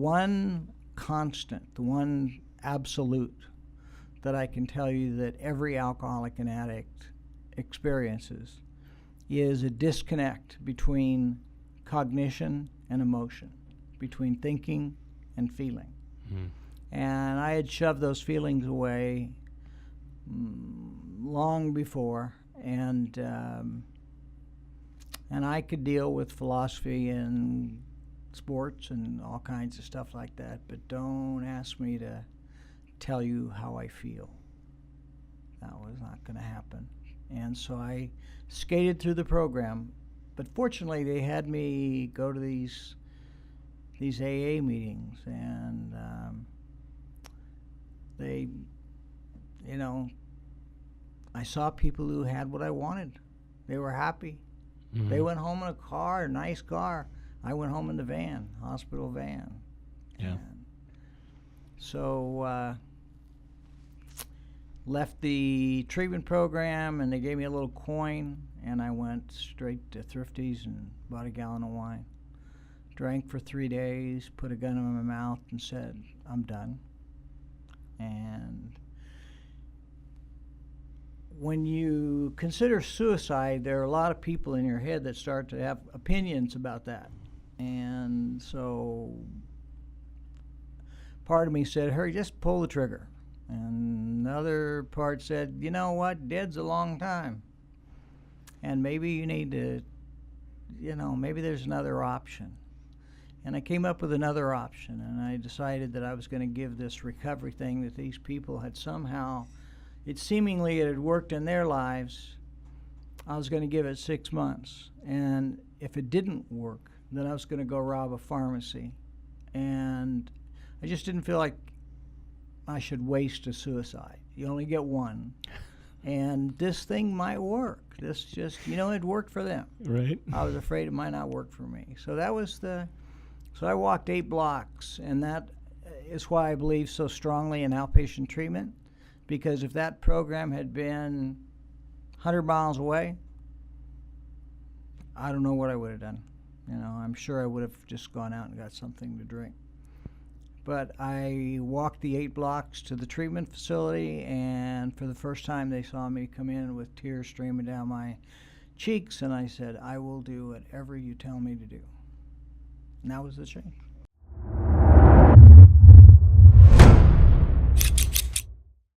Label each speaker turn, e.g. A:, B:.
A: one constant, the one absolute that I can tell you that every alcoholic and addict experiences is a disconnect between cognition and emotion, between thinking and feeling. And I had shoved those feelings away long before, and I could deal with philosophy and sports and all kinds of stuff like that, but don't ask me to tell you how I feel. That was not going to happen. And so I skated through the program, but fortunately they had me go to these AA meetings, and they, you know, I saw people who had what I wanted. They were happy. They went home in a car, a nice car. I went home in the van, hospital van.
B: Yeah.
A: And so left the treatment program, and they gave me a little coin, and I went straight to Thrifty's and bought a gallon of wine. Drank for 3 days, put a gun in my mouth, and said, I'm done. And when you consider suicide, there are a lot of people in your head that start to have opinions about that. And so part of me said, hurry, just pull the trigger. And another part said, you know what, dead's a long time. And maybe you need to, maybe there's another option. And I came up with another option, and I decided that I was going to give this recovery thing that these people had somehow, it had worked in their lives. I was going to give it 6 months. And if it didn't work, then I was going to go rob a pharmacy. And I just didn't feel like I should waste a suicide. You only get one. And this thing might work. This just, it worked for them.
B: Right.
A: I was afraid it might not work for me. So so I walked 8 blocks, and that is why I believe so strongly in outpatient treatment, because if that program had been 100 miles away, I don't know what I would have done. I'm sure I would have just gone out and got something to drink. But I walked the 8 blocks to the treatment facility, and for the first time they saw me come in with tears streaming down my cheeks, and I said, I will do whatever you tell me to do. And that was the change.